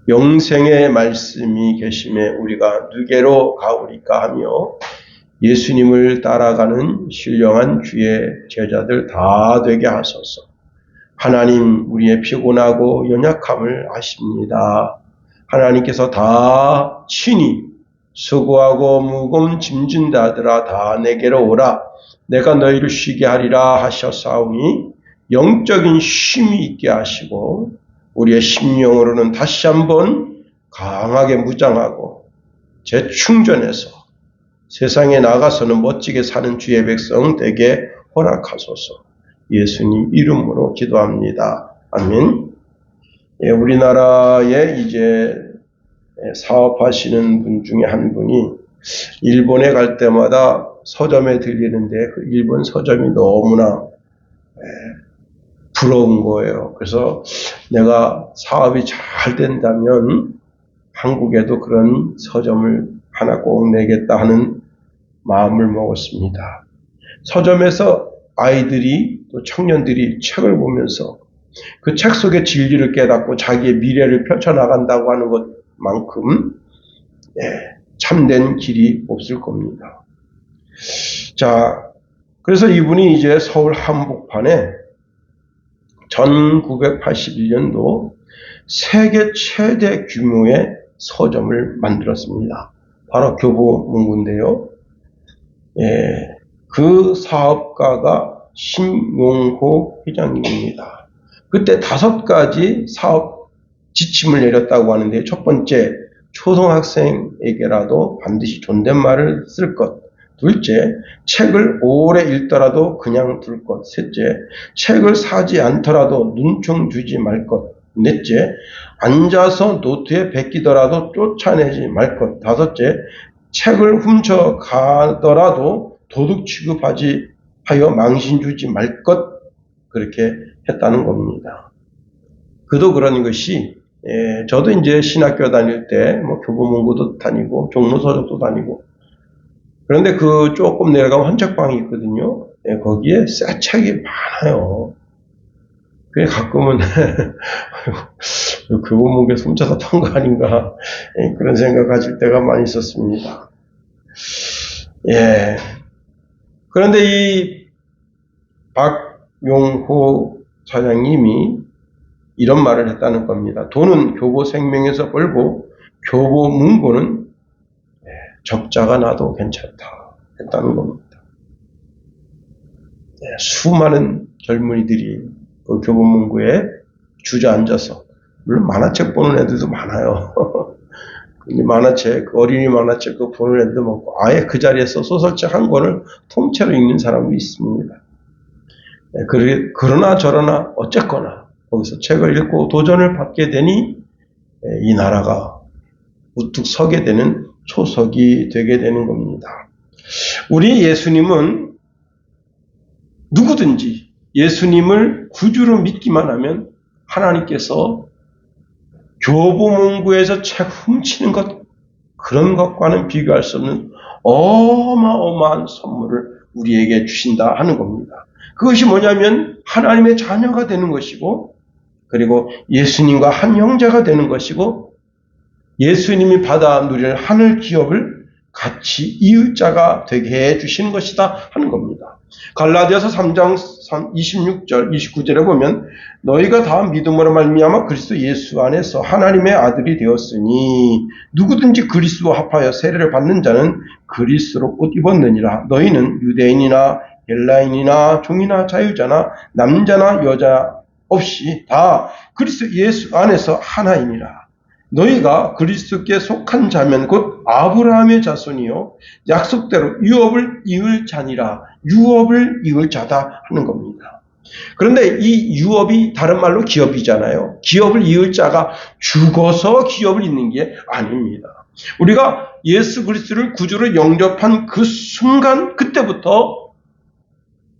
영생의 말씀이 계심에 우리가 누게로 가오리까 하며 예수님을 따라가는 신령한 주의 제자들 다 되게 하소서. 하나님 우리의 피곤하고 연약함을 아십니다. 하나님께서 다 친히 수고하고 무거운 짐진 자들아 다 내게로 오라. 내가 너희를 쉬게 하리라 하셨사오니 영적인 쉼이 있게 하시고 우리의 심령으로는 다시 한번 강하게 무장하고 재충전해서 세상에 나가서는 멋지게 사는 주의 백성 되게 허락하소서. 예수님 이름으로 기도합니다. 아멘. 우리나라에 이제 사업하시는 분 중에 한 분이 일본에 갈 때마다 서점에 들리는데 그 일본 서점이 너무나 부러운 거예요. 그래서 내가 사업이 잘 된다면 한국에도 그런 서점을 하나 꼭 내겠다 하는 마음을 먹었습니다. 서점에서 아이들이 또 청년들이 책을 보면서 그 책 속의 진리를 깨닫고 자기의 미래를 펼쳐나간다고 하는 것만큼 참된 길이 없을 겁니다. 자, 그래서 이분이 이제 서울 한복판에 1981년도 세계 최대 규모의 서점을 만들었습니다. 바로 교보문고인데요. 그 사업가가 신용호 회장님입니다. 그때 5가지 사업 지침을 내렸다고 하는데, 첫 번째, 초등학생에게라도 반드시 존댓말을 쓸 것. 둘째, 책을 오래 읽더라도 그냥 둘 것. 셋째, 책을 사지 않더라도 눈총 주지 말 것. 넷째, 앉아서 노트에 베끼더라도 쫓아내지 말 것. 다섯째, 책을 훔쳐가더라도 도둑 취급하지 하여 망신 주지 말 것. 그렇게 했다는 겁니다. 그도 그런 것이, 저도 이제 신학교 다닐 때 교보문고도 다니고 종로서적도 다니고, 그런데 그 조금 내려가면 헌책방이 있거든요. 거기에 새 책이 많아요. 그래 가끔은 교보문고에서 훔쳐서 탄 거 아닌가 그런 생각 가질 때가 많이 있었습니다. 그런데 이 박용호 사장님이 이런 말을 했다는 겁니다. 돈은 교보 생명에서 벌고 교보문고는 적자가 나도 괜찮다 했다는 겁니다. 수많은 젊은이들이 그 교보문고에 주저앉아서, 물론 만화책 보는 애들도 많아요. 만화책, 어린이 만화책 그 보는 애들도 많고, 아예 그 자리에서 소설책 한 권을 통째로 읽는 사람도 있습니다. 그러나 저러나 어쨌거나 거기서 책을 읽고 도전을 받게 되니 이 나라가 우뚝 서게 되는 초석이 되게 되는 겁니다. 우리 예수님은 누구든지 예수님을 구주로 믿기만 하면 하나님께서 교보문고에서 책 훔치는 것, 그런 것과는 비교할 수 없는 어마어마한 선물을 우리에게 주신다 하는 겁니다. 그것이 뭐냐면 하나님의 자녀가 되는 것이고, 그리고 예수님과 한 형제가 되는 것이고, 예수님이 받아 누릴 하늘 기업을 같이 이을 자가 되게 해주시는 것이다 하는 겁니다. 갈라디아서 3장 26절, 29절에 보면 너희가 다 믿음으로 말미암아 그리스도 예수 안에서 하나님의 아들이 되었으니 누구든지 그리스도와 합하여 세례를 받는 자는 그리스도로 옷 입었느니라. 너희는 유대인이나 헬라인이나 종이나 자유자나 남자나 여자 없이 다 그리스도 예수 안에서 하나이니라. 너희가 그리스도께 속한 자면 곧 아브라함의 자손이요 약속대로 유업을 이을 자니라. 유업을 이을 자다 하는 겁니다. 그런데 이 유업이 다른 말로 기업이잖아요. 기업을 이을 자가 죽어서 기업을 잇는 게 아닙니다. 우리가 예수 그리스도를 구주로 영접한 그 순간, 그때부터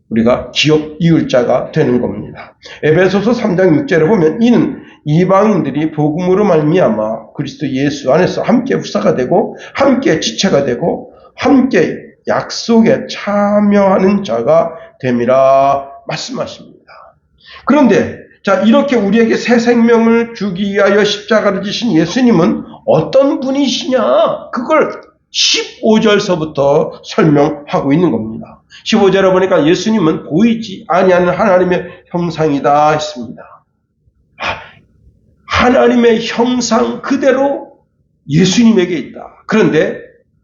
우리가 기업 이을 자가 되는 겁니다. 에베소서 3장 6절에 보면 이는 이방인들이 복음으로 말미암아 그리스도 예수 안에서 함께 후사가 되고 함께 지체가 되고 함께 약속에 참여하는 자가 됨이라 말씀하십니다. 그런데 자, 이렇게 우리에게 새 생명을 주기 위하여 십자가를 지신 예수님은 어떤 분이시냐? 그걸 15절서부터 설명하고 있는 겁니다. 15절에 보니까 예수님은 보이지 아니하는 하나님의 형상이다 했습니다. 하나님의 형상 그대로 예수님에게 있다. 그런데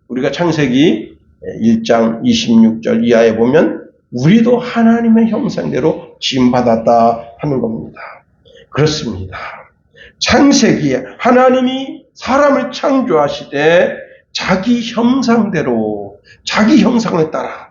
우리가 창세기 1장 26절 이하에 보면 우리도 하나님의 형상대로 지음받았다 하는 겁니다. 그렇습니다. 창세기에 하나님이 사람을 창조하시되 자기 형상대로 자기 형상을 따라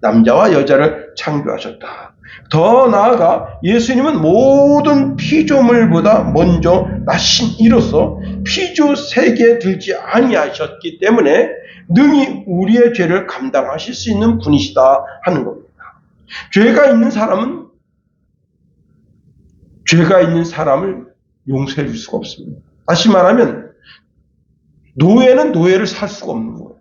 남자와 여자를 창조하셨다. 더 나아가 예수님은 모든 피조물보다 먼저 나신 이로써 피조 세계에 들지 아니하셨기 때문에 능히 우리의 죄를 감당하실 수 있는 분이시다 하는 겁니다. 죄가 있는 사람을 용서해 줄 수가 없습니다. 다시 말하면 노예는 노예를 살 수가 없는 거예요.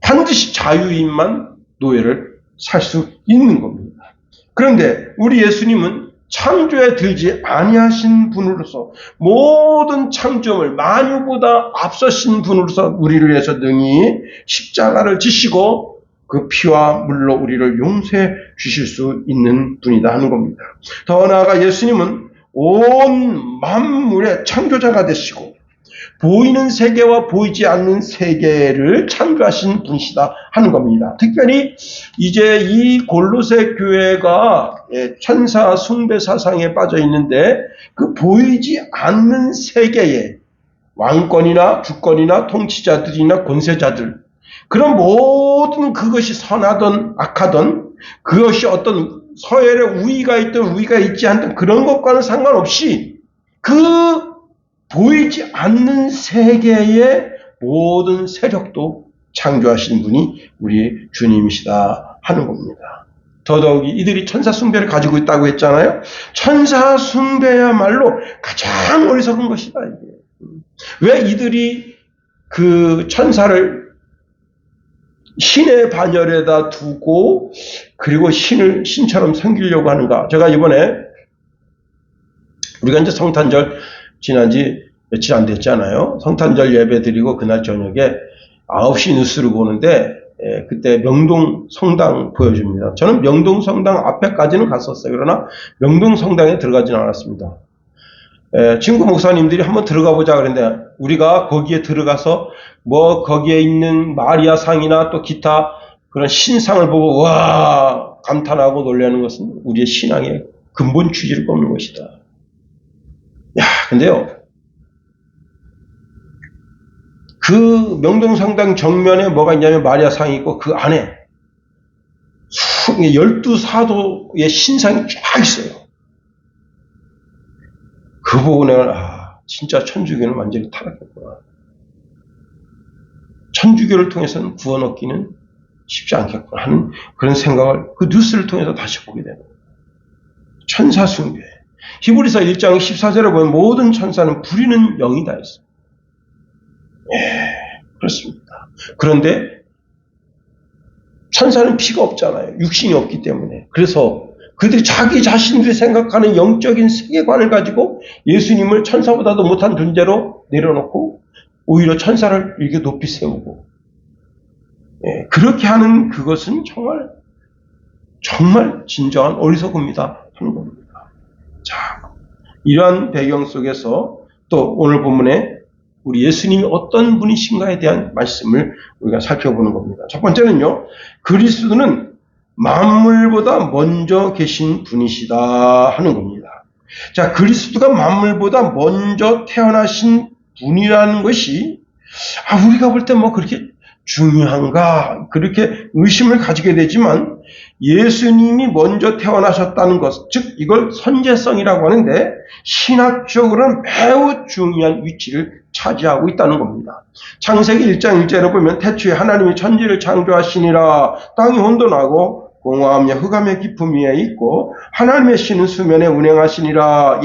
반드시 자유인만 노예를 살 수 있는 겁니다. 그런데 우리 예수님은 창조에 들지 아니하신 분으로서 모든 창조물 만유보다 앞서신 분으로서 우리를 위해서 능히 십자가를 지시고 그 피와 물로 우리를 용서해 주실 수 있는 분이다 하는 겁니다. 더 나아가 예수님은 온 만물의 창조자가 되시고 보이는 세계와 보이지 않는 세계를 창조하신 분이시다 하는 겁니다. 특별히 이제 이 골로새 교회가 천사 숭배 사상에 빠져 있는데 그 보이지 않는 세계에 왕권이나 주권이나 통치자들이나 권세자들 그런 모든 그것이 선하든 악하든 그것이 어떤 서열의 우위가 있든 우위가 있지 않든 그런 것과는 상관없이 그 보이지 않는 세계의 모든 세력도 창조하신 분이 우리 주님이시다 하는 겁니다. 더더욱이 이들이 천사 숭배를 가지고 있다고 했잖아요. 천사 숭배야말로 가장 어리석은 것이다. 이게. 왜 이들이 그 천사를 신의 반열에다 두고 그리고 신처럼 섬기려고 하는가? 제가 이번에 우리가 이제 성탄절 지난지 며칠 안 됐잖아요. 성탄절 예배 드리고 그날 저녁에 9시 뉴스를 보는데 그때 명동 성당 보여줍니다. 저는 명동 성당 앞에까지는 갔었어요. 그러나 명동 성당에 들어가지는 않았습니다. 친구 목사님들이 한번 들어가 보자 그랬는데 우리가 거기에 들어가서 뭐 거기에 있는 마리아 상이나 또 기타 그런 신상을 보고 와 감탄하고 놀라는 것은 우리의 신앙의 근본 취지를 꺾는 것이다. 야, 근데요. 그 명동성당 정면에 뭐가 있냐면 마리아 상이 있고 그 안에 12사도의 신상이 쫙 있어요. 그 보고 내가 진짜 천주교는 완전히 타락했구나. 천주교를 통해서는 구원 얻기는 쉽지 않겠구나 하는 그런 생각을 그 뉴스를 통해서 다시 보게 되는 거예요. 천사 숭배. 히브리서 1장 14절에 보면 모든 천사는 부리는 영이다 했어요. 그렇습니다. 그런데 천사는 피가 없잖아요. 육신이 없기 때문에. 그래서 그들이 자기 자신들이 생각하는 영적인 세계관을 가지고 예수님을 천사보다도 못한 존재로 내려놓고 오히려 천사를 이렇게 높이 세우고 그렇게 하는 그것은 정말 진정한 어리석음이다 하는 겁니다. 자, 이러한 배경 속에서 또 오늘 본문에 우리 예수님이 어떤 분이신가에 대한 말씀을 우리가 살펴보는 겁니다. 첫 번째는요, 그리스도는 만물보다 먼저 계신 분이시다 하는 겁니다. 자, 그리스도가 만물보다 먼저 태어나신 분이라는 것이 우리가 볼 때 뭐 그렇게 중요한가 그렇게 의심을 가지게 되지만 예수님이 먼저 태어나셨다는 것, 즉 이걸 선제성이라고 하는데 신학적으로는 매우 중요한 위치를 차지하고 있다는 겁니다. 창세기 1장 1절에 보면 태초에 하나님이 천지를 창조하시니라 땅이 혼돈하고 공허하며 흑암의 깊음 위에 있고 하나님의 신은 수면에 운행하시니라.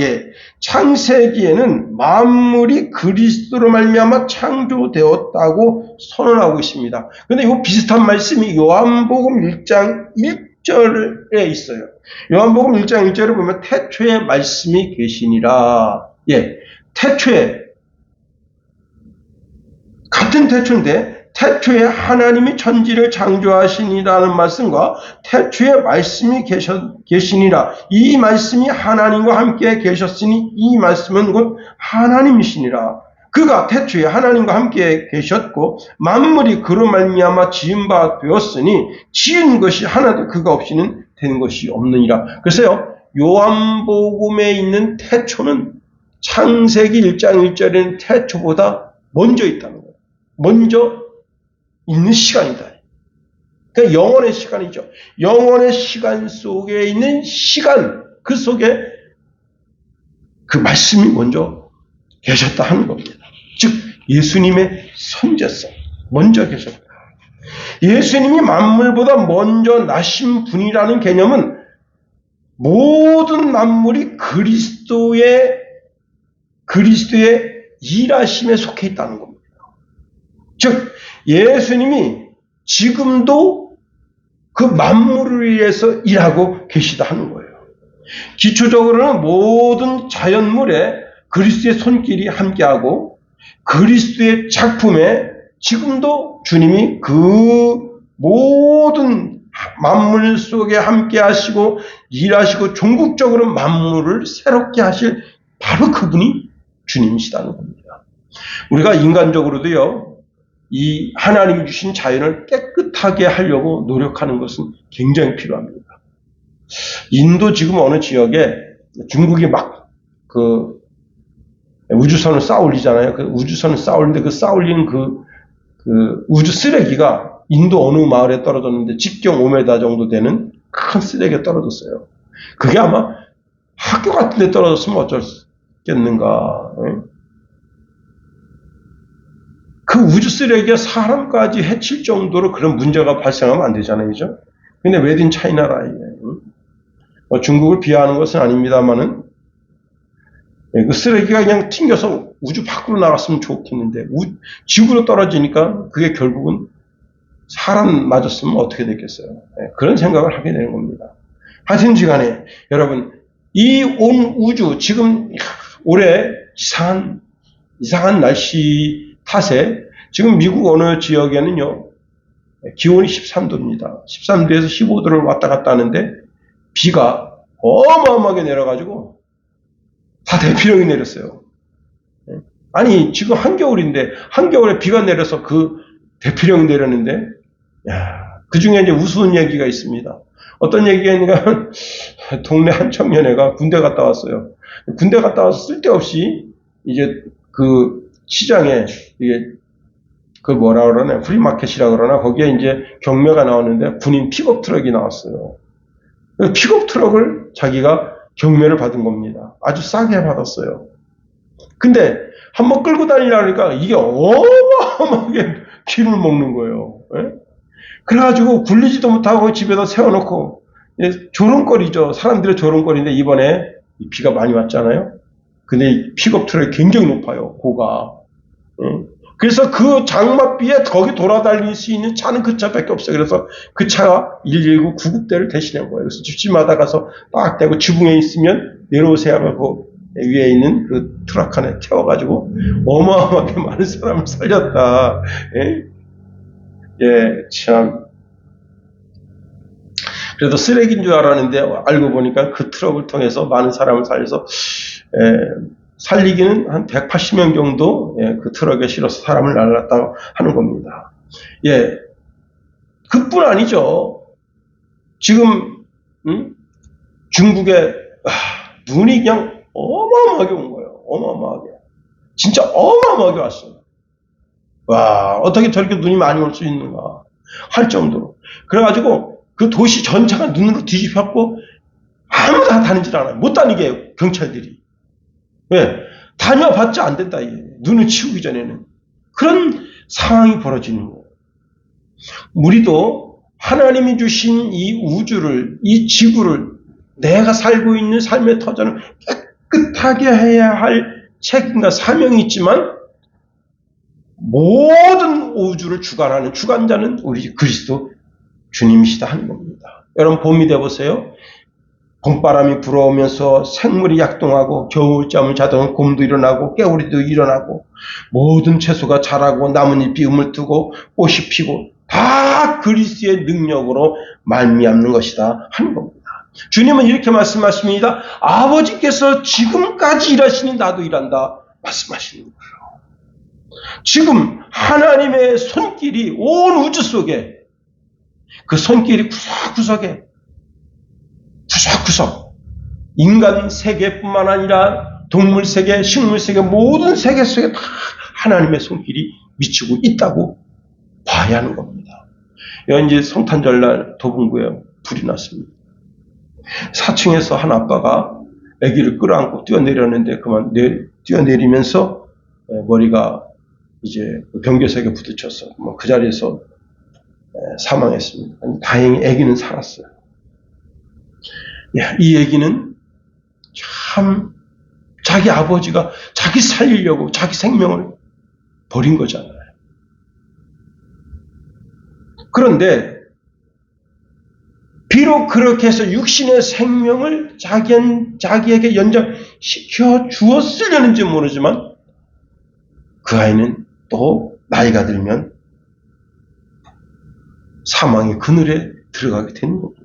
창세기에는 만물이 그리스도로 말미암아 창조되었다고 선언하고 있습니다. 그런데 이 비슷한 말씀이 요한복음 1장 1절에 있어요. 요한복음 1장 1절에 보면 태초에 말씀이 계시니라. 예, 태초에 같은 태초인데 태초에 하나님이 천지를 창조하시니라는 말씀과 태초에 말씀이 계시니라. 이 말씀이 하나님과 함께 계셨으니 이 말씀은 곧 하나님이시니라. 그가 태초에 하나님과 함께 계셨고 만물이 그로 말미암아 지은 바 되었으니 지은 것이 하나도 그가 없이는 된 것이 없느니라. 그래서요, 요한복음에 있는 태초는 창세기 1장 1절에는 태초보다 먼저 있다는 거예요. 먼저 있는 시간이다. 그러니까 영원의 시간이죠. 영원의 시간 속에 있는 시간, 그 속에 그 말씀이 먼저 계셨다 하는 겁니다. 즉 예수님의 선제성, 먼저 계셨다. 예수님이 만물보다 먼저 나신 분이라는 개념은 모든 만물이 그리스도의 일하심에 속해 있다는 겁니다. 즉 예수님이 지금도 그 만물을 위해서 일하고 계시다 하는 거예요. 기초적으로는 모든 자연물에 그리스도의 손길이 함께하고 그리스도의 작품에 지금도 주님이 그 모든 만물 속에 함께하시고 일하시고 종국적으로 만물을 새롭게 하실 바로 그분이 주님이시다는 겁니다. 우리가 인간적으로도요, 이 하나님이 주신 자연을 깨끗하게 하려고 노력하는 것은 굉장히 필요합니다. 인도 지금 어느 지역에 중국이 막 우주선을 쌓아 올리잖아요. 그 우주선을 쌓아 올리는데 그 쌓아 올리는 그 우주 쓰레기가 인도 어느 마을에 떨어졌는데 직경 5m 정도 되는 큰 쓰레기가 떨어졌어요. 그게 아마 학교 같은 데 떨어졌으면 어쩌겠는가. 그 우주 쓰레기가 사람까지 해칠 정도로 그런 문제가 발생하면 안 되잖아요. 그죠? 근데 메이드 인 차이나라. 중국을 비하하는 것은 아닙니다만은 그 쓰레기가 그냥 튕겨서 우주 밖으로 나갔으면 좋겠는데 지구로 떨어지니까 그게 결국은 사람 맞았으면 어떻게 됐겠어요. 그런 생각을 하게 되는 겁니다. 하여튼 간에 여러분, 이 온 우주 지금 올해 이상한 날씨 탓에 지금 미국 어느 지역에는요, 기온이 13도입니다. 13도에서 15도를 왔다 갔다 하는데 비가 어마어마하게 내려가지고 다 대피령이 내렸어요. 아니 지금 한겨울인데 한겨울에 비가 내려서 그 대피령이 내렸는데, 그 중에 이제 우스운 얘기가 있습니다. 어떤 얘기가 있는가, 동네 한 청년애가 군대 갔다 왔어요. 군대 갔다 와서 쓸데없이 이제 그 시장에 이게 그 뭐라 그러나 프리마켓이라 그러나 거기에 이제 경매가 나왔는데 군인 픽업 트럭이 나왔어요. 픽업 트럭을 자기가 경매를 받은 겁니다. 아주 싸게 받았어요. 근데 한번 끌고 다니려고 하니까 이게 어마어마하게 기름을 먹는 거예요. 그래가지고 굴리지도 못하고 집에다 세워놓고 조롱거리죠. 사람들의 조롱거리인데 이번에 비가 많이 왔잖아요. 근데 픽업 트럭이 굉장히 높아요. 고가. 그래서 그 장맛비에 거기 돌아다닐 수 있는 차는 그 차밖에 없어요. 그래서 그 차가 119 구급대를 대신한 거예요. 그래서 집집마다 가서 딱 대고 지붕에 있으면 내려오세요 하고 위에 있는 그 트럭 안에 태워가지고 어마어마하게 많은 사람을 살렸다. 참. 그래도 쓰레기인 줄 알았는데 알고 보니까 그 트럭을 통해서 많은 사람을 살려서 살리기는 한 180명 정도 그 트럭에 실어서 사람을 날랐다고 하는 겁니다. 그뿐 아니죠. 지금 중국에 눈이 그냥 어마어마하게 온 거예요. 어마어마하게. 진짜 어마어마하게 왔어요. 와, 어떻게 저렇게 눈이 많이 올 수 있는가 할 정도로. 그래가지고 그 도시 전체가 눈으로 뒤집혔고 아무도 다 다니질 않아요. 못 다니게 해요, 경찰들이. 다녀봤자 안 된다. 눈을 치우기 전에는. 그런 상황이 벌어지는 거예요. 우리도 하나님이 주신 이 우주를, 이 지구를, 내가 살고 있는 삶의 터전을 깨끗하게 해야 할 책임과 사명이 있지만 모든 우주를 주관하는 주관자는 우리 그리스도 주님이시다 하는 겁니다. 여러분 봄이 되어보세요. 봄바람이 불어오면서 생물이 약동하고 겨울잠을 자던 곰도 일어나고 깨우리도 일어나고 모든 채소가 자라고 나뭇잎이 우물뜨고 꽃이 피고 다 그리스도의 능력으로 말미암는 것이다 하는 겁니다. 주님은 이렇게 말씀하십니다. 아버지께서 지금까지 일하시니 나도 일한다 말씀하시는 거예요. 지금 하나님의 손길이 온 우주 속에 그 손길이 구석구석에 구석구석 인간 세계뿐만 아니라 동물 세계, 식물 세계 모든 세계 속에 다 하나님의 손길이 미치고 있다고 봐야 하는 겁니다. 이제 성탄절날 도봉구에 불이 났습니다. 4층에서 한 아빠가 아기를 끌어안고 뛰어내렸는데 그만 뛰어내리면서 머리가 이제 경계석에 부딪혀서 그 자리에서 사망했습니다. 다행히 아기는 살았어요. 이 얘기는 참 자기 아버지가 자기 살리려고 자기 생명을 버린 거잖아요. 그런데 비록 그렇게 해서 육신의 생명을 자기에게 연장시켜 주었으려는지 모르지만 그 아이는 또 나이가 들면 사망의 그늘에 들어가게 되는 겁니다.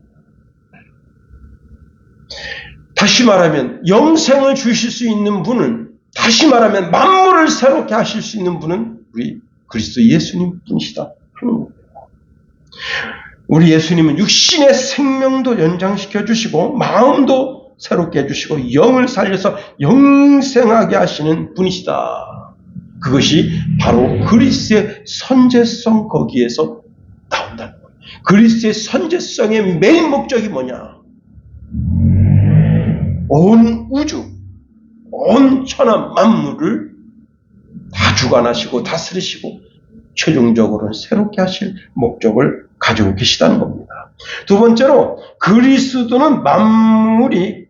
다시 말하면 영생을 주실 수 있는 분은, 다시 말하면 만물을 새롭게 하실 수 있는 분은 우리 그리스도 예수님 분이시다 하는 겁니다. 우리 예수님은 육신의 생명도 연장시켜 주시고 마음도 새롭게 해주시고 영을 살려서 영생하게 하시는 분이시다. 그것이 바로 그리스도의 선제성 거기에서 나온다는 거예요. 그리스도의 선제성의 메인 목적이 뭐냐? 온 우주, 온 천하 만물을 다 주관하시고 다스리시고 최종적으로는 새롭게 하실 목적을 가지고 계시다는 겁니다. 두 번째로 그리스도는 만물이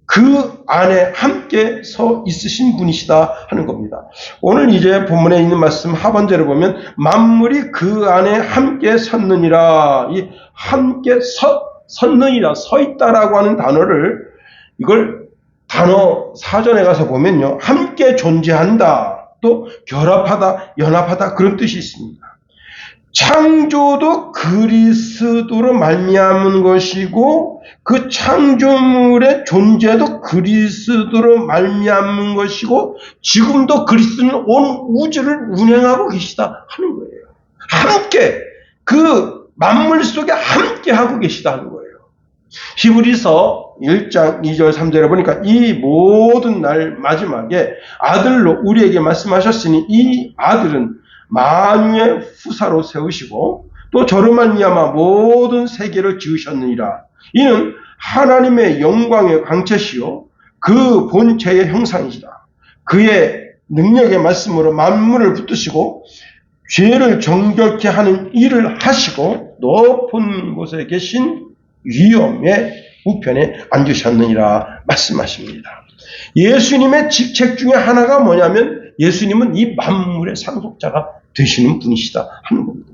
그 안에 함께 서 있으신 분이시다 하는 겁니다. 오늘 이제 본문에 있는 말씀 하반절에 보면 만물이 그 안에 함께 섰느니라, 이 함께 섰느니라, 서 있다라고 하는 단어를, 이걸 단어 사전에 가서 보면요, 함께 존재한다, 또 결합하다, 연합하다 그런 뜻이 있습니다. 창조도 그리스도로 말미암은 것이고 그 창조물의 존재도 그리스도로 말미암은 것이고 지금도 그리스도는 온 우주를 운행하고 계시다 하는 거예요. 함께 그 만물 속에 함께 하고 계시다 하는 거예요. 히브리서 1장 2절 3절에 보니까 이 모든 날 마지막에 아들로 우리에게 말씀하셨으니 이 아들은 만유의 후사로 세우시고 또 저로 말미암아 모든 세계를 지으셨느니라. 이는 하나님의 영광의 광채시요 그 본체의 형상이시다. 그의 능력의 말씀으로 만물을 붙드시고 죄를 정결케 하는 일을 하시고 높은 곳에 계신 위엄의 우편에 앉으셨느니라 말씀하십니다. 예수님의 직책 중에 하나가 뭐냐면 예수님은 이 만물의 상속자가 되시는 분이시다 하는 겁니다.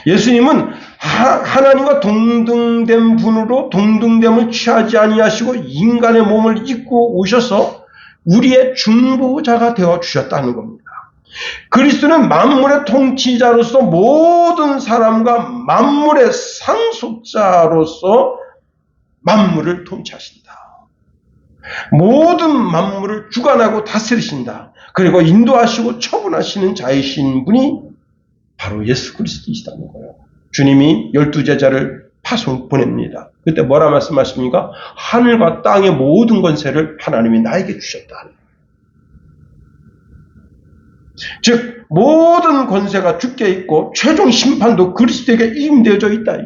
예수님은 하나님과 동등된 분으로 동등됨을 취하지 아니하시고 인간의 몸을 입고 오셔서 우리의 중보자가 되어 주셨다는 겁니다. 그리스도는 만물의 통치자로서 모든 사람과 만물의 상속자로서 만물을 통치하신다. 모든 만물을 주관하고 다스리신다. 그리고 인도하시고 처분하시는 자이신 분이 바로 예수 그리스도이시다는 거예요. 주님이 12제자를 파송 보냅니다. 그때 뭐라 말씀하십니까? 하늘과 땅의 모든 권세를 하나님이 나에게 주셨다. 즉 모든 권세가 주께 있고 최종 심판도 그리스도에게 임되어져 있다.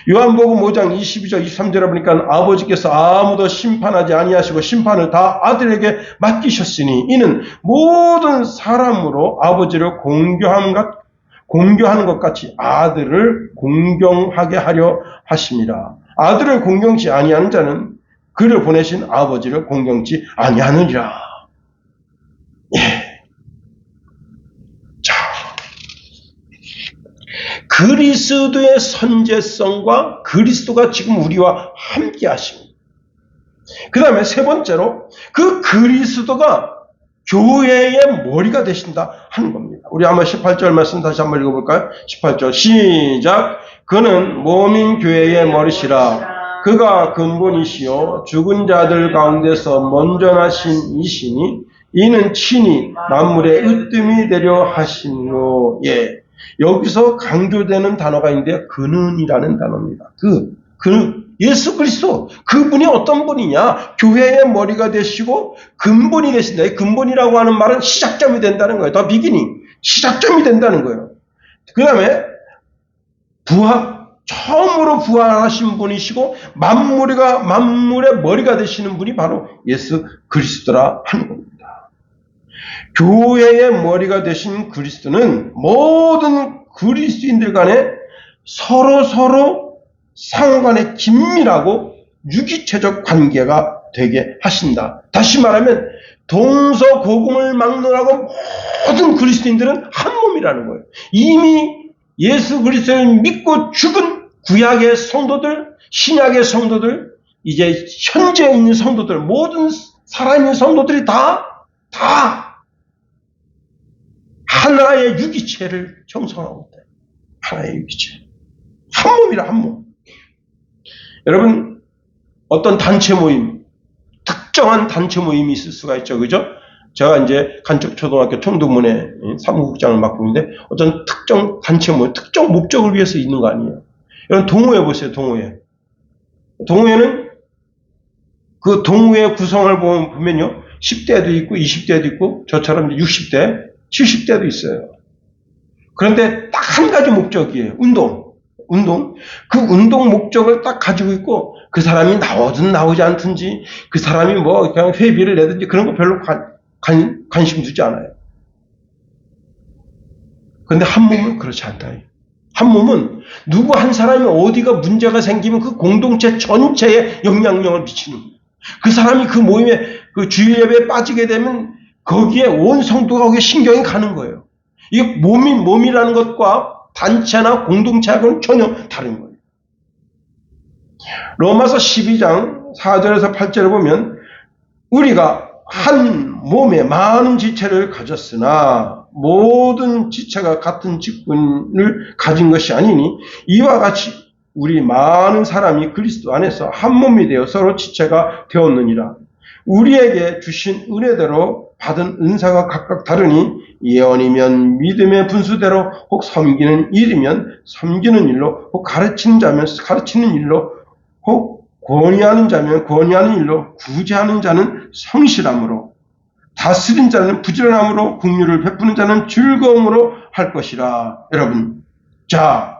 요한복음 5장 22절 23절에 보니까 아버지께서 아무도 심판하지 아니하시고 심판을 다 아들에게 맡기셨으니 이는 모든 사람으로 아버지를 공경하는 것 같이 아들을 공경하게 하려 하심이라. 아들을 공경치 아니하는 자는 그를 보내신 아버지를 공경치 아니하느니라. 예. 그리스도의 선제성과 그리스도가 지금 우리와 함께 하십니다. 그 다음에 세 번째로 그 그리스도가 교회의 머리가 되신다 하는 겁니다. 우리 한번 18절 말씀 다시 한번 읽어볼까요? 18절 시작. 그는 몸인 교회의 머리시라. 그가 근본이시요 죽은 자들 가운데서 먼저 나신 이시니 이는 친히 만물의 으뜸이 되려 하시므로. 예, 여기서 강조되는 단어가 있는데 그는이라는 단어입니다. 그는 예수 그리스도, 그분이 어떤 분이냐? 교회의 머리가 되시고 근본이 되신다. 근본이라고 하는 말은 시작점이 된다는 거예요. 더 비기닝, 시작점이 된다는 거예요. 그 다음에 처음으로 부활하신 분이시고 만물의 머리가 되시는 분이 바로 예수 그리스도라 하는 겁니다. 교회의 머리가 되신 그리스도는 모든 그리스도인들 간에 서로 상호간에 긴밀하고 유기체적 관계가 되게 하신다. 다시 말하면 동서고금을 막론하고 모든 그리스도인들은 한 몸이라는 거예요. 이미 예수 그리스도를 믿고 죽은 구약의 성도들, 신약의 성도들, 이제 현재 있는 성도들, 모든 살아있는 성도들이 다 하나의 유기체를 형성하고 있다. 하나의 유기체. 한 몸이라, 한 몸. 여러분, 어떤 단체 모임, 특정한 단체 모임이 있을 수가 있죠. 그죠? 제가 이제 간척초등학교 청두문에 사무국장을 맡고 있는데 어떤 특정 단체 모임, 특정 목적을 위해서 있는 거 아니에요. 여러분, 동호회 보세요, 동호회. 동호회는 그 동호회 구성을 보면요. 10대도 있고 20대도 있고 저처럼 60대, 70대도 있어요. 그런데 딱 한 가지 목적이에요. 운동. 그 운동 목적을 딱 가지고 있고 그 사람이 나오든 나오지 않든지 그 사람이 뭐 그냥 회비를 내든지 그런 거 별로 관심 두지 않아요. 그런데 한 몸은 그렇지 않다. 한 몸은 누구 한 사람이 어디가 문제가 생기면 그 공동체 전체에 영향력을 미치는 거예요. 그 사람이 그 모임에 그 주일 예배에 빠지게 되면 거기에 온 성도가 거기에 신경이 가는 거예요. 이게 몸이라는 것과 단체나 공동체하고는 전혀 다른 거예요. 로마서 12장 4절에서 8절을 보면 우리가 한 몸에 많은 지체를 가졌으나 모든 지체가 같은 직분을 가진 것이 아니니 이와 같이 우리 많은 사람이 그리스도 안에서 한 몸이 되어 서로 지체가 되었느니라. 우리에게 주신 은혜대로 받은 은사가 각각 다르니 예언이면 믿음의 분수대로, 혹 섬기는 일이면 섬기는 일로, 혹 가르치는 자면 가르치는 일로, 혹 권위하는 자면 권위하는 일로, 구제하는 자는 성실함으로, 다스린 자는 부지런함으로, 긍휼을 베푸는 자는 즐거움으로 할 것이라. 여러분, 자,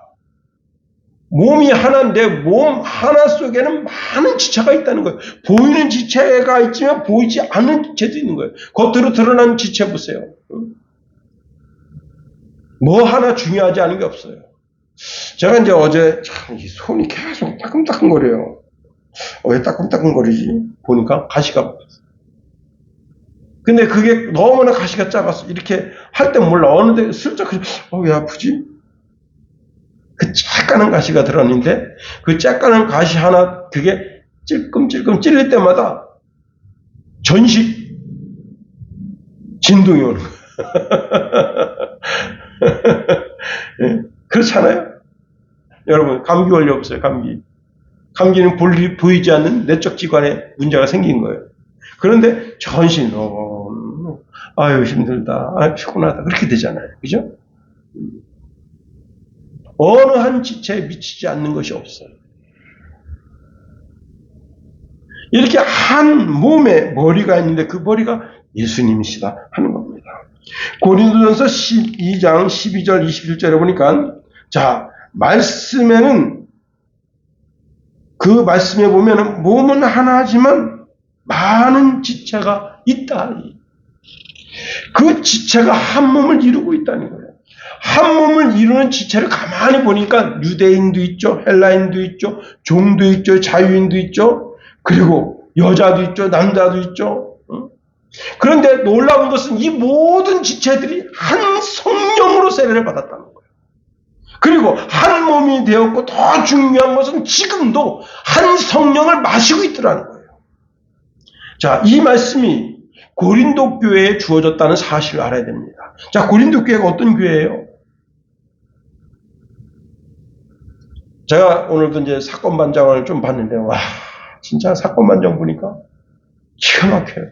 몸이 하나인데 몸 하나 속에는 많은 지체가 있다는 거예요. 보이는 지체가 있지만 보이지 않는 지체도 있는 거예요. 겉으로 드러나는 지체 보세요. 뭐 하나 중요하지 않은 게 없어요. 제가 이제 어제 참 이 손이 계속 따끔따끔거려요. 왜 따끔따끔거리지? 보니까 가시가 보였어요. 근데 그게 너무나 가시가 작아서 이렇게 할 땐 몰라. 어느 데 슬쩍 왜 아프지? 그 쬐까는 가시가 들었는데 그 쬐까는 가시 하나 그게 찔끔찔끔 찔릴 때마다 전식 진동이 오는 거예요. 그렇잖아요? 여러분, 감기 걸려보세요. 감기는 보이지 않는 내적 기관에 문제가 생긴 거예요. 그런데 전신 아유 힘들다, 아유 피곤하다 그렇게 되잖아요. 그죠? 어느 한 지체에 미치지 않는 것이 없어요. 이렇게 한 몸에 머리가 있는데 그 머리가 예수님이시다 하는 겁니다. 고린도전서 12장 12절 21절에 보니까 자, 말씀에는 그 말씀에 보면은 몸은 하나지만 많은 지체가 있다. 그 지체가 한 몸을 이루고 있다는 거예요. 한 몸을 이루는 지체를 가만히 보니까 유대인도 있죠, 헬라인도 있죠, 종도 있죠, 자유인도 있죠, 그리고 여자도 있죠, 남자도 있죠. 그런데 놀라운 것은 이 모든 지체들이 한 성령으로 세례를 받았다는 거예요. 그리고 한 몸이 되었고 더 중요한 것은 지금도 한 성령을 마시고 있더라는 거예요. 자, 이 말씀이 고린도 교회에 주어졌다는 사실을 알아야 됩니다. 자, 고린도 교회가 어떤 교회예요? 제가 오늘도 이제 사건 반장을 좀 봤는데, 와, 진짜 사건 반장 보니까 기가 막혀요.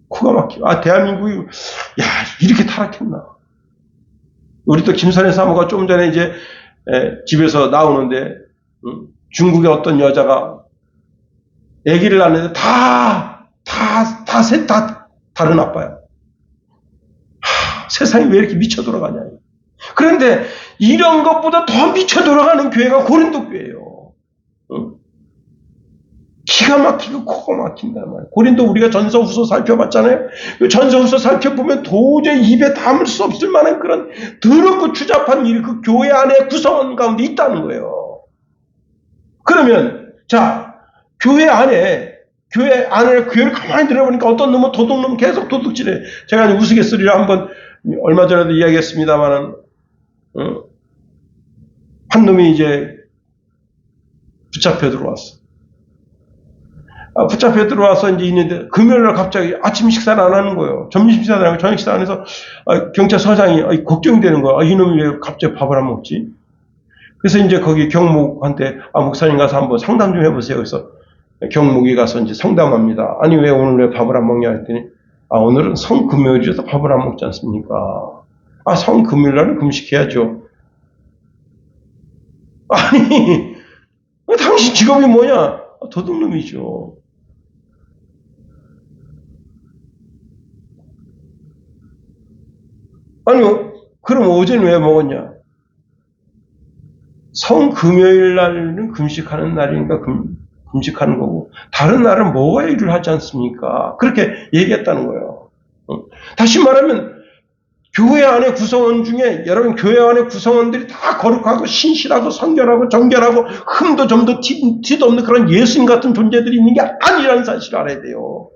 코가 막혀요. 아, 대한민국이, 야, 이렇게 타락했나. 우리 또 김선혜 사모가 좀 전에 이제 집에서 나오는데, 중국의 어떤 여자가 아기를 낳는데 셋 다 다른 아빠야. 세상이 왜 이렇게 미쳐 돌아가냐. 그런데 이런 것보다 더 미쳐 돌아가는 교회가 고린도 교회예요. 기가 막히고 코가 막힌단 말이에요. 고린도 우리가 전서후서 살펴봤잖아요. 전서후서 살펴보면 도저히 입에 담을 수 없을 만한 그런 더럽고 추잡한 일이 그 교회 안에 구성원 가운데 있다는 거예요. 그러면 자, 교회를 가만히 들어보니까 어떤 놈은 도둑놈 계속 도둑질해. 제가 우스갯소리를 한번 얼마 전에도 이야기했습니다만은 한 놈이 이제 붙잡혀 들어왔어. 붙잡혀 들어와서 이제 있는데 금요일날 갑자기 아침 식사를 안 하는 거예요. 점심 식사를 안 하고 저녁 식사 안 해서 경찰서장이 걱정이 되는 거야. 이놈이 왜 갑자기 밥을 안 먹지? 그래서 이제 거기 경목한테 목사님 가서 한번 상담 좀 해보세요. 그래서 경목이 가서 이제 상담합니다. 아니 왜 오늘 왜 밥을 안 먹냐 했더니 오늘은 성금요일이라서 밥을 안 먹지 않습니까? 성금요일날은 금식해야죠. 아니 당신 직업이 뭐냐? 도둑놈이죠. 아니 그럼 어제는 왜 먹었냐? 성금요일 날은 금식하는 날이니까 금식하는 거고 다른 날은 먹어야 일을 하지 않습니까? 그렇게 얘기했다는 거예요. 다시 말하면 교회 안의 구성원 중에 여러분 교회 안의 구성원들이 다 거룩하고 신실하고 선결하고 정결하고 흠도 점도 티도 없는 그런 예수님 같은 존재들이 있는 게 아니라는 사실을 알아야 돼요.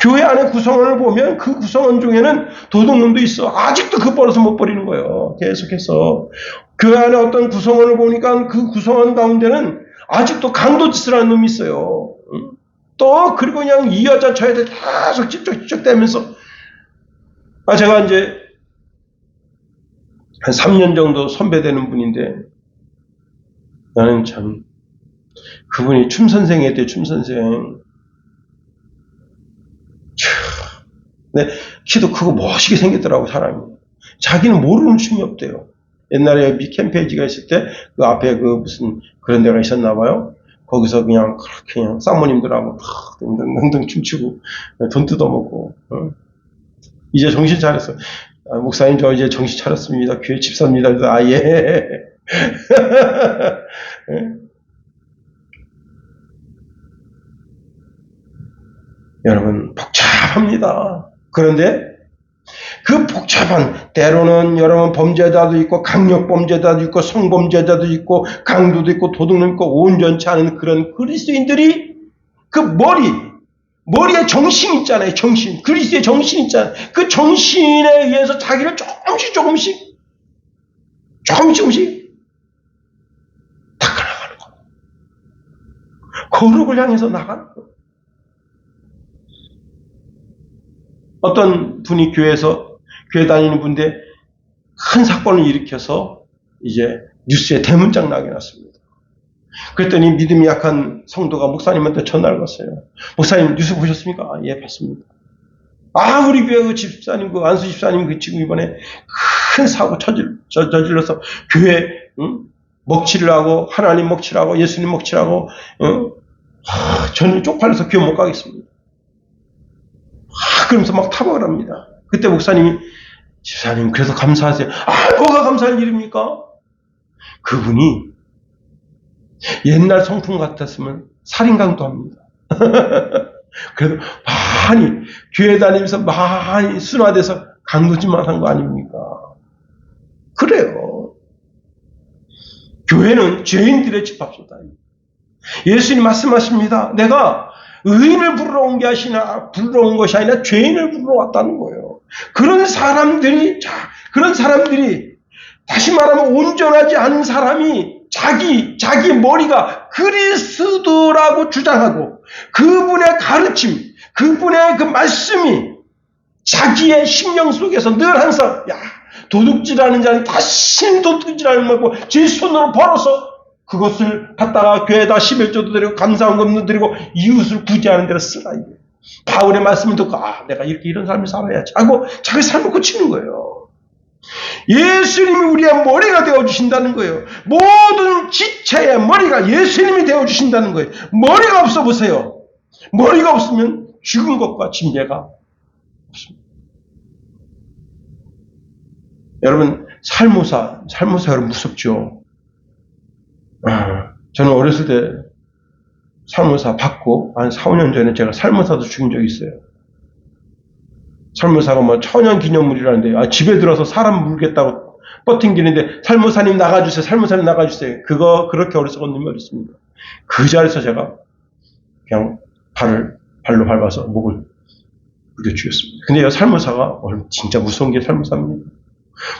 교회 안의 구성원을 보면 그 구성원 중에는 도둑놈도 있어. 아직도 그 버릇을 못 버리는 거예요. 계속해서 교회 안에 어떤 구성원을 보니까 그 구성원 가운데는 아직도 강도짓을 하는 놈이 있어요. 또 그리고 그냥 이 여자 저 여자 계속 찝쩍대면서 제가 이제 한 3년 정도 선배되는 분인데 나는 참 그분이 춤선생이었대요. 춤선생. 근데 키도 크고 멋있게 생겼더라고 사람이. 자기는 모르는 춤이 없대요. 옛날에 캠페이지가 있을 때 그 앞에 무슨 그런 데가 있었나 봐요. 거기서 그냥 사모님들하고 등등 춤추고 돈 뜯어먹고. 이제 정신 차렸어. 목사님 저 이제 정신 차렸습니다. 교회 집사입니다. 그래서 예. 여러분 복잡합니다. 그런데 그 복잡한 때로는 여러분 범죄자도 있고 강력범죄자도 있고 성범죄자도 있고 강도도 있고 도둑도 있고 온전치 않은 그런 그리스도인들이 그 머리에 정신 있잖아요. 정신. 그리스도의 정신 있잖아요. 그 정신에 의해서 자기를 조금씩 닦아나가는 거예요. 거룩을 향해서 나가는 거예요. 어떤 분이 교회 다니는 분인데 큰 사건을 일으켜서 이제 뉴스에 대문짝 나게 났습니다. 그랬더니 믿음이 약한 성도가 목사님한테 전화를 걸었어요. 목사님 뉴스 보셨습니까? 예, 봤습니다. 우리 교회 집사님, 안수 집사님 지금 이번에 큰 사고 저질러서 교회 먹칠을 하고 하나님 먹칠을 하고 예수님 먹칠을 하고 저는 쪽팔려서 교회 못 가겠습니다. 그러면서 막 타박을 합니다. 그때 목사님이 집사님 그래서 감사하세요. 뭐가 감사할 일입니까? 그분이 옛날 성품 같았으면 살인강도 합니다. 그래도 많이 교회 다니면서 많이 순화돼서 강도짓만 한 거 아닙니까? 그래요. 교회는 죄인들의 집합소다. 예수님 말씀하십니다. 내가 의인을 부르러 온 것이 아니라 죄인을 부르러 왔다는 거예요. 그런 사람들이 다시 말하면 온전하지 않은 사람이 자기 머리가 그리스도라고 주장하고 그분의 가르침, 그분의 그 말씀이 자기의 심령 속에서 늘 항상 도둑질하는 자는 다시는 도둑질하는 말고 제 손으로 벌어서 그것을 갖다가 교회에다 11조도 드리고 감사헌금도 드리고 이웃을 구제하는 데로 쓰라. 바울의 말씀을 듣고 내가 이런 삶을 살아야지 하고 자기 삶을 고치는 거예요. 예수님이 우리의 머리가 되어주신다는 거예요. 모든 지체의 머리가 예수님이 되어주신다는 거예요. 머리가 없어 보세요. 머리가 없으면 죽은 것과 침례가 없습니다. 여러분, 살모사 여러분 무섭죠? 저는 어렸을 때 살모사 받고 한 4, 5년 전에 제가 살모사도 죽인 적이 있어요. 살모사가 뭐 천연 기념물이라는데 집에 들어서 사람 물겠다고 뻗팅기는데 살모사님 나가주세요. 살모사님 나가주세요. 그렇게 어리석은 놈이 어딨습니다. 그 자리에서 제가 그냥 발로 밟아서 목을 부겨 죽였습니다. 근데 이 살모사가 진짜 무서운 게 살모사입니다.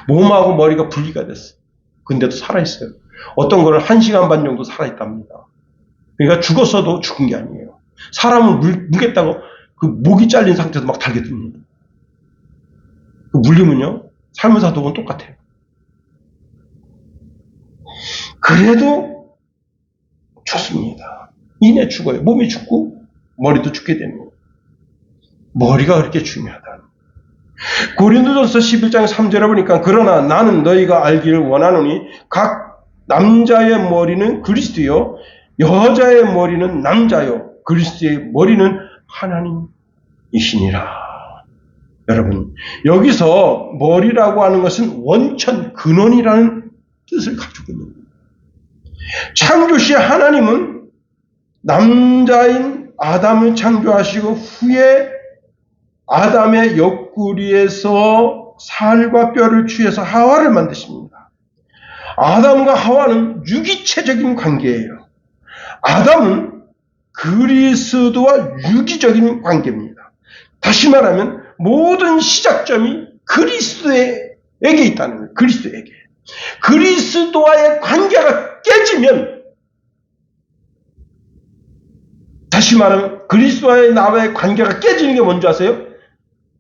몸하고 머리가 분리가 됐어요. 근데도 살아있어요. 어떤 거를 1시간 반 정도 살아있답니다. 그러니까 죽었어도 죽은 게 아니에요. 사람을 물겠다고 그 목이 잘린 상태에서 막 달겠답니다. 물리면요, 살모사 독은 똑같아요. 그래도 죽습니다. 이내 죽어요. 몸이 죽고 머리도 죽게 됩니다. 머리가 그렇게 중요하다. 고린도전서 11장 3절에 보니까 그러나 나는 너희가 알기를 원하노니 각 남자의 머리는 그리스도요 여자의 머리는 남자요 그리스도의 머리는 하나님이시니라. 여러분, 여기서 머리라고 하는 것은 원천, 근원이라는 뜻을 가지고 있는 겁니다. 창조시 하나님은 남자인 아담을 창조하시고 후에 아담의 옆구리에서 살과 뼈를 취해서 하와를 만드십니다. 아담과 하와는 유기체적인 관계예요. 아담은 그리스도와 유기적인 관계입니다. 다시 말하면 모든 시작점이 그리스도에게 있다는 거예요. 그리스도에게. 그리스도와의 관계가 깨지면, 다시 말하면 그리스도와의 나와의 관계가 깨지는 게 뭔지 아세요?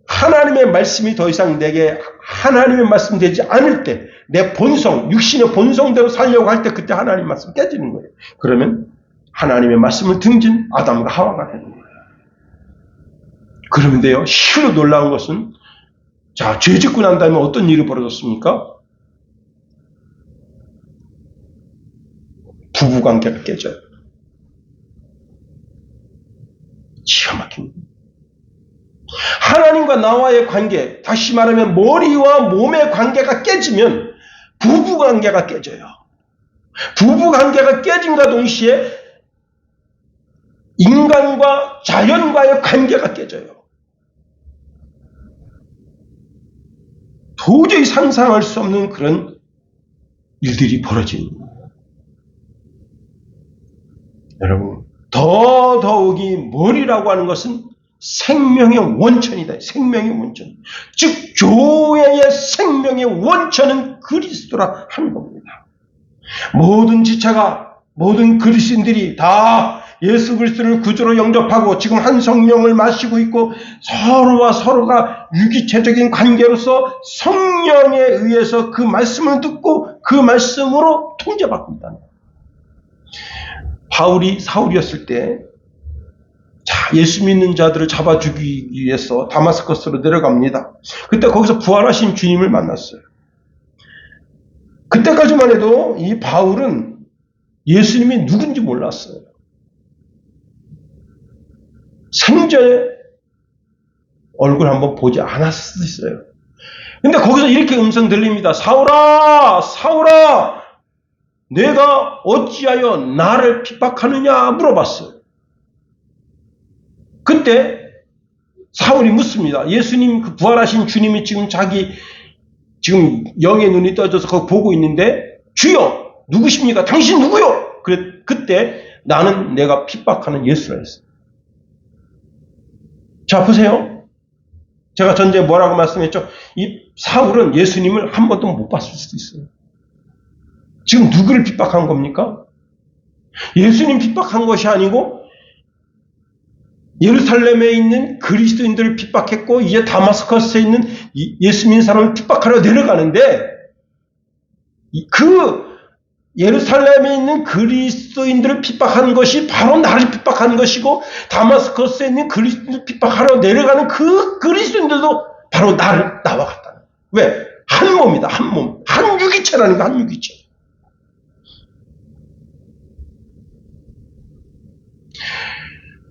하나님의 말씀이 더 이상 내게 하나님의 말씀 되지 않을 때, 내 본성, 육신의 본성대로 살려고 할 때 그때 하나님 말씀 깨지는 거예요. 그러면 하나님의 말씀을 등진 아담과 하와가 되는 거예요. 그런데요, 실로 놀라운 것은, 죄 짓고 난 다음에 어떤 일이 벌어졌습니까? 부부관계가 깨져요. 기가 막힙니다. 하나님과 나와의 관계, 다시 말하면 머리와 몸의 관계가 깨지면 부부관계가 깨져요. 부부관계가 깨짐과 동시에 인간과 자연과의 관계가 깨져요. 도저히 상상할 수 없는 그런 일들이 벌어집니다. 여러분, 더더욱이 머리라고 하는 것은 생명의 원천이다. 생명의 원천. 즉 교회의 생명의 원천은 그리스도라 하는 겁니다. 모든 지체가, 모든 그리스도인들이 다 예수 그리스도를 구주로 영접하고 지금 한 성령을 마시고 있고 서로와 서로가 유기체적인 관계로서 성령에 의해서 그 말씀을 듣고 그 말씀으로 통제받고 있다는 거예요. 바울이 사울이었을 때 예수 믿는 자들을 잡아 죽이기 위해서 다마스커스로 내려갑니다. 그때 거기서 부활하신 주님을 만났어요. 그때까지만 해도 이 바울은 예수님이 누군지 몰랐어요. 생전에 얼굴 한번 보지 않았을 수도 있어요. 근데 거기서 이렇게 음성 들립니다. 사울아, 사울아, 내가 어찌하여 나를 핍박하느냐 물어봤어요. 그때 사울이 묻습니다. 예수님, 그 부활하신 주님이 지금 지금 영의 눈이 떠져서 거기 보고 있는데, 주여, 누구십니까? 당신 누구요? 그때 나는 내가 핍박하는 예수라 했어요. 자, 보세요. 제가 전에 뭐라고 말씀했죠? 이 사울은 예수님을 한 번도 못 봤을 수도 있어요. 지금 누구를 핍박한 겁니까? 예수님 핍박한 것이 아니고 예루살렘에 있는 그리스도인들을 핍박했고 이제 다마스커스에 있는 예수 믿는 사람을 핍박하러 내려가는데 그 예루살렘에 있는 그리스도인들을 핍박하는 것이 바로 나를 핍박하는 것이고 다마스커스에 있는 그리스도인들을 핍박하러 내려가는 그 그리스도인들도 바로 나와 같다는. 왜? 한 몸이다. 한 몸. 한 유기체라는 거. 한 유기체.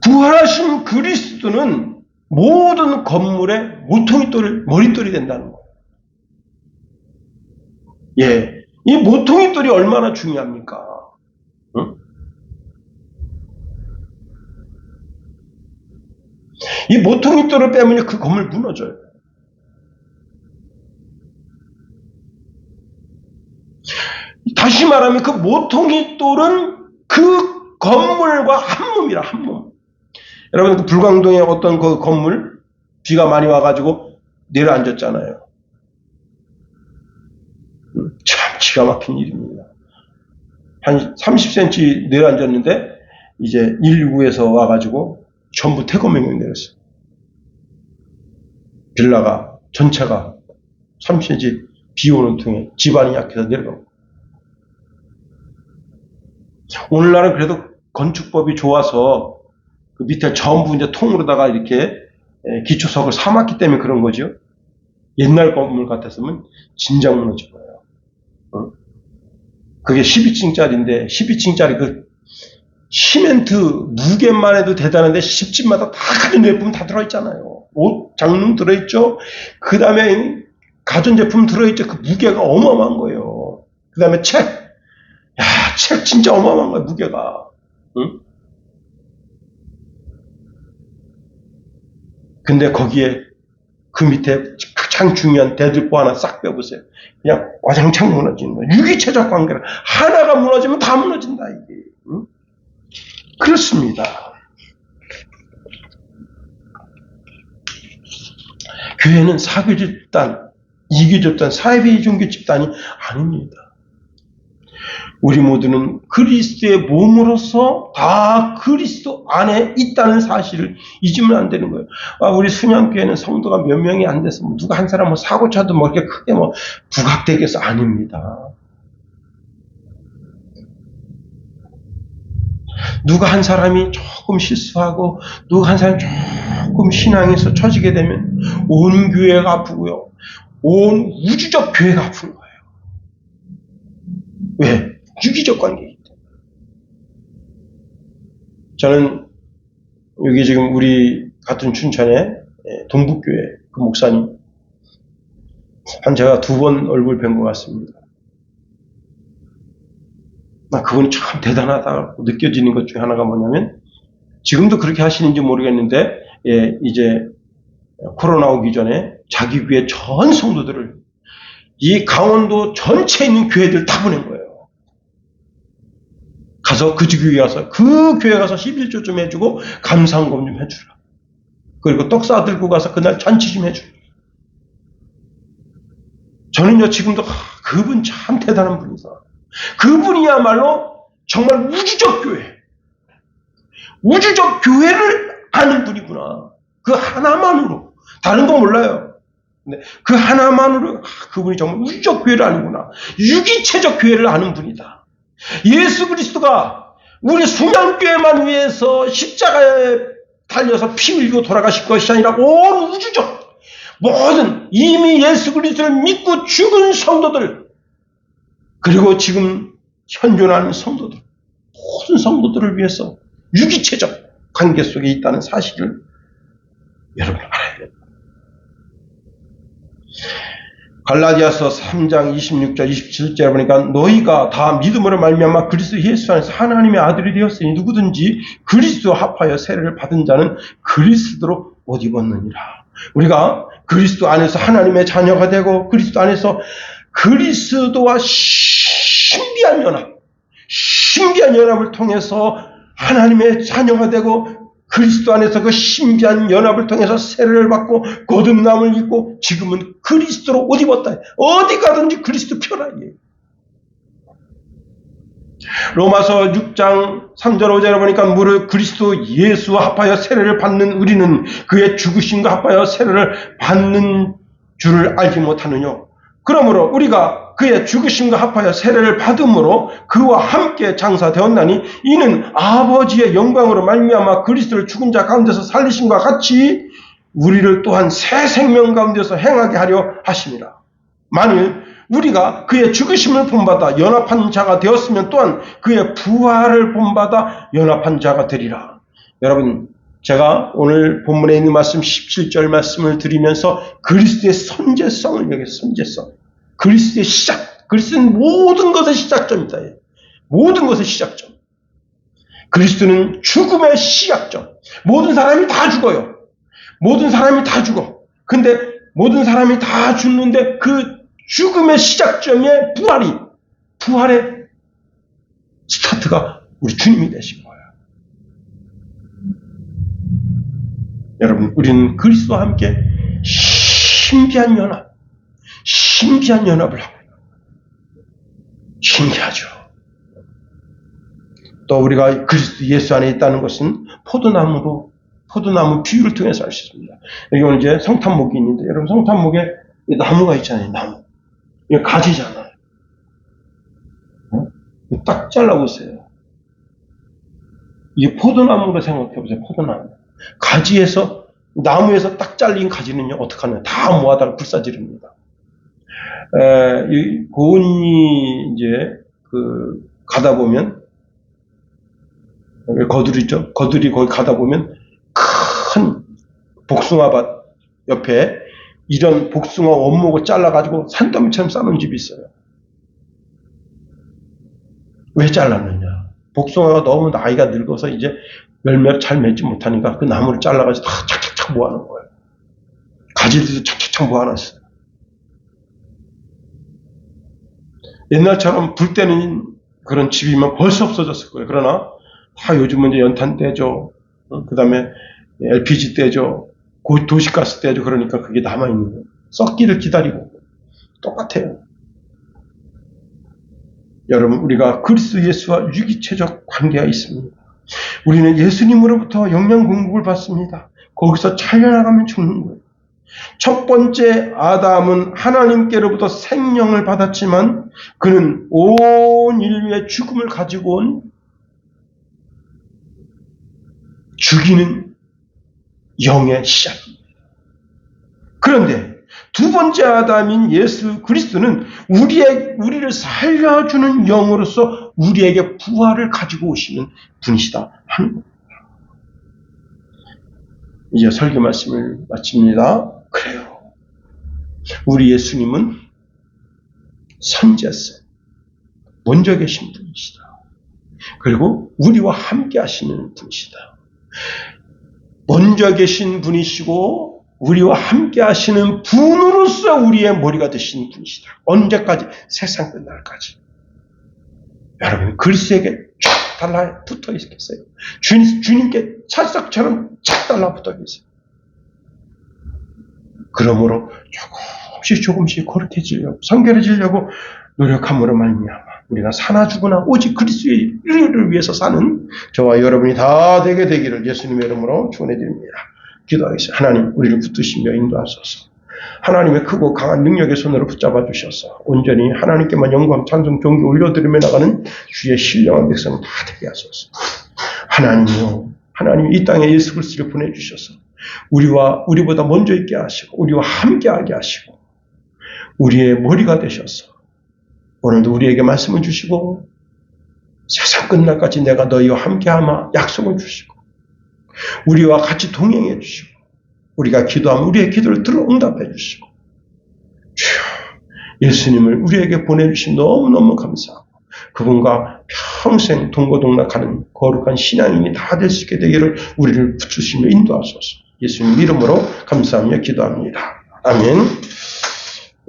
부활하신 그리스도는 모든 건물의 머릿돌이 된다는 거예요. 예. 이 모퉁이돌이 얼마나 중요합니까? 응? 이 모퉁이돌을 빼면 그 건물 무너져요. 다시 말하면 그 모퉁이돌은 그 건물과 한 몸이라, 한 몸. 여러분, 그 불광동에 어떤 그 건물, 비가 많이 와가지고 내려앉았잖아요. 참 기가 막힌 일입니다. 한 30cm 내려앉았는데, 이제 119에서 와가지고 전부 태고명령이 내렸어요. 빌라가, 전체가 30cm 비 오는 통에 집안이 약해서 내려가고. 오늘날은 그래도 건축법이 좋아서 그 밑에 전부 이제 통으로다가 이렇게 기초석을 삼았기 때문에 그런 거죠. 옛날 건물 같았으면 진작 무너질 거예요. 어? 그게 12층짜리인데 12층짜리 그 시멘트 무게만 해도 대단한데 10집마다 다 가전제품 다 들어있잖아요. 옷 장롱 들어있죠. 그 다음에 가전제품 들어있죠. 그 무게가 어마어마한 거예요. 그 다음에 책. 야, 책 진짜 어마어마한 거예요. 무게가. 응? 근데 거기에 그 밑에 가장 중요한 대들보 하나 싹 빼보세요. 그냥 와장창 무너지는 거예요. 유기체적 관계라. 하나가 무너지면 다 무너진다, 이게. 응? 그렇습니다. 교회는 사교적 집단, 이교적 집단, 사회비 종교 집단이 아닙니다. 우리 모두는 그리스도의 몸으로서 다 그리스도 안에 있다는 사실을 잊으면 안 되는 거예요. 우리 순양교회는 성도가 몇 명이 안 돼서 누가 한 사람 사고 차도 이렇게 크게 부각되겠어. 아닙니다. 누가 한 사람이 조금 실수하고 누가 한 사람이 조금 신앙에서 처지게 되면 온 교회가 아프고요. 온 우주적 교회가 아픈 거예요. 왜? 유기적 관계이기 때문에. 저는 여기 지금 우리 같은 춘천에 동북교회 그 목사님 제가 2번 얼굴 뵌 것 같습니다. 그분이 참 대단하다고 느껴지는 것 중에 하나가 뭐냐면 지금도 그렇게 하시는지 모르겠는데 이제 코로나 오기 전에 자기 교회 전 성도들을 이 강원도 전체에 있는 교회들 다 보낸 거예요. 가서 그 교회 가서 그 교회 가서 11조 좀 해주고 감사헌금 좀 해주라. 그리고 떡 싸들고 가서 그날 잔치 좀 해주라. 저는요 지금도 그분 참 대단한 분이다. 그분이야말로 정말 우주적 교회를 아는 분이구나. 그 하나만으로 다른 거 몰라요. 근데 그 하나만으로 그분이 정말 우주적 교회를 아는구나. 유기체적 교회를 아는 분이다. 예수 그리스도가 우리 순양교회만 위해서 십자가에 달려서 피 흘리고 돌아가실 것이 아니라 온 우주적 모든 이미 예수 그리스도를 믿고 죽은 성도들 그리고 지금 현존하는 성도들 모든 성도들을 위해서 유기체적 관계 속에 있다는 사실을 여러분 알아야 됩니다. 갈라디아서 3장 26절 27절에 보니까 너희가 다 믿음으로 말미암아 그리스도 예수 안에서 하나님의 아들이 되었으니 누구든지 그리스도 합하여 세례를 받은 자는 그리스도로 옷 입었느니라. 우리가 그리스도 안에서 하나님의 자녀가 되고 그리스도 안에서 그리스도와 신비한 연합을 통해서 하나님의 자녀가 되고 그리스도 안에서 그 신비한 연합을 통해서 세례를 받고 거듭남을 입고 지금은 그리스도로 옷 입었다. 어디 가든지 그리스도 편하게. 로마서 6장 3절 5절에 보니까 무릇 그리스도 예수와 합하여 세례를 받는 우리는 그의 죽으심과 합하여 세례를 받는 줄을 알지 못하느냐. 그러므로 우리가 그의 죽으심과 합하여 세례를 받음으로 그와 함께 장사되었나니 이는 아버지의 영광으로 말미암아 그리스도를 죽은 자 가운데서 살리심과 같이 우리를 또한 새 생명 가운데서 행하게 하려 하심이라. 만일 우리가 그의 죽으심을 본받아 연합한 자가 되었으면 또한 그의 부활을 본받아 연합한 자가 되리라. 여러분, 제가 오늘 본문에 있는 말씀 17절 말씀을 드리면서 그리스도의 선제성을 여기서 선제성, 그리스도의 시작, 그리스도는 모든 것의 시작점이다. 모든 것의 시작점. 그리스도는 죽음의 시작점. 모든 사람이 다 죽어요. 모든 사람이 다 죽어. 근데 모든 사람이 다 죽는데 그 죽음의 시작점의 부활의 스타트가 우리 주님이 되신 거예요. 여러분, 우리는 그리스도와 함께 신비한 연합을 하고 있어요. 신기하죠. 또 우리가 그리스도 예수 안에 있다는 것은 포도나무 비유를 통해서 알 수 있습니다. 여기 오늘 이제 성탄목이 있는데, 여러분 성탄목에 나무가 있잖아요. 나무. 이거 가지잖아요. 딱 잘라보세요. 이게 포도나무로 생각해보세요. 포도나무. 나무에서 딱 잘린 가지는요, 어떡하냐. 다 모아다가 불사지릅니다. 이 고은이 이제, 가다 보면, 거들이죠. 거들이 거기 가다 보면, 큰 복숭아밭 옆에 이런 복숭아 원목을 잘라가지고 산더미처럼 싸놓은 집이 있어요. 왜 잘랐느냐? 복숭아가 너무 나이가 늙어서 이제 열매를 잘 맺지 못하니까 그 나무를 잘라가지고 다 착착착 모아놓은 거예요. 가지들도 착착착 모아놨어요. 옛날처럼 불 때는 그런 집이면 벌써 없어졌을 거예요. 그러나 다 요즘은 이제 연탄 떼죠. 그 다음에 LPG 떼죠. 도시가스 떼죠. 그러니까 그게 남아있는 거예요. 썩기를 기다리고. 똑같아요. 여러분, 우리가 그리스도 예수와 유기체적 관계가 있습니다. 우리는 예수님으로부터 영양 공급을 받습니다. 거기서 잘려나가면 죽는 거예요. 첫 번째 아담은 하나님께로부터 생명을 받았지만 그는 온 인류의 죽음을 가지고 온 죽이는 영의 시작입니다. 그런데 두 번째 아담인 예수 그리스도는 우리를 살려주는 영으로서 우리에게 부활을 가지고 오시는 분이시다 하는 겁니다. 이제 설교 말씀을 마칩니다. 그래요. 우리 예수님은 선제성, 먼저 계신 분이시다. 그리고 우리와 함께 하시는 분이시다. 먼저 계신 분이시고 우리와 함께 하시는 분으로서 우리의 머리가 되신 분이시다. 언제까지? 세상 끝날까지. 여러분, 그리스도에게 쫙 달라붙어 있겠어요? 주님께 찰싹처럼 쫙 달라붙어 계세요. 그러므로 조금씩 거룩해지려고, 성결해지려고 노력함으로 말미암아 우리가 사나 죽으나 오직 그리스도의 일을 위해서 사는 저와 여러분이 다 되게 되기를 예수님의 이름으로 축원해드립니다. 기도하겠습니다. 하나님, 우리를 붙드시며 인도하소서. 하나님의 크고 강한 능력의 손으로 붙잡아 주셔서 온전히 하나님께만 영광, 찬송, 존귀 올려드리며 나가는 주의 신령한 백성 다 되게 하소서. 하나님이요, 하나님 이 땅에 예수 그리스도를 보내주셔서 우리보다 먼저 있게 하시고 우리와 함께하게 하시고 우리의 머리가 되셔서 오늘도 우리에게 말씀을 주시고 세상 끝날까지 내가 너희와 함께하마 약속을 주시고 우리와 같이 동행해 주시고 우리가 기도하면 우리의 기도를 들어 응답해 주시고 주여, 예수님을 우리에게 보내주신 너무너무 감사하고 그분과 평생 동고동락하는 거룩한 신앙인이 다 될 수 있게 되기를 우리를 붙주시며 인도하소서. 예수님 이름으로 감사하며 기도합니다. 아멘.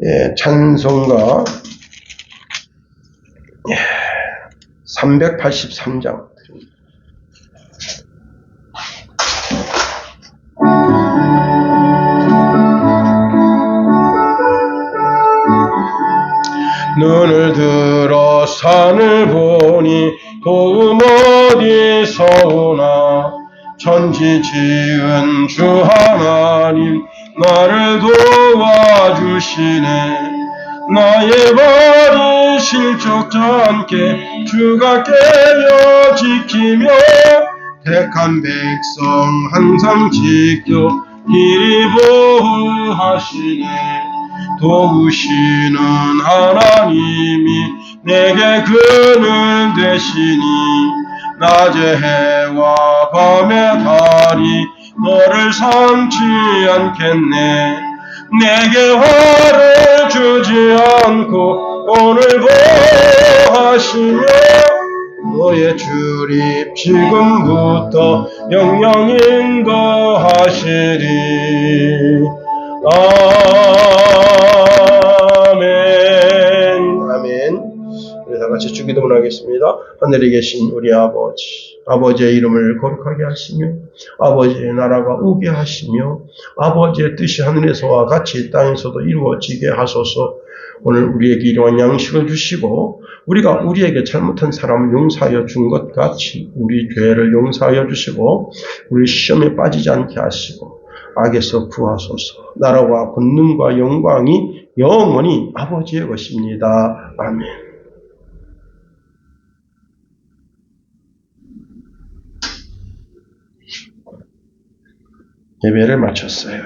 예, 찬송가 383장 눈을 들어 산을 보니 도움 어디서 오나. 천지 지은 주 하나님 나를 도와주시네. 나의 발이 실족지 않게 주가 깨어 지키며 택한 백성 항상 지켜 길이 보호하시네. 도우시는 하나님이 내게 그늘 되시니 낮의 해와 밤의 달이 너를 삼지 않겠네. 내게 화를 주지 않고 오늘 보호하시며 너의 출입 지금부터 영영 인도하시리. 아멘. 아멘. 우리 다 같이 주기도문 하겠습니다. 하늘에 계신 우리 아버지, 아버지의 이름을 거룩하게 하시며 아버지의 나라가 오게 하시며 아버지의 뜻이 하늘에서와 같이 땅에서도 이루어지게 하소서. 오늘 우리에게 일용할 양식을 주시고 우리가 우리에게 잘못한 사람을 용서하여 준 것 같이 우리 죄를 용서하여 주시고 우리 시험에 빠지지 않게 하시고 악에서 구하소서. 나라와 권능과 영광이 영원히 아버지의 것입니다. 아멘. 예배를 마쳤어요.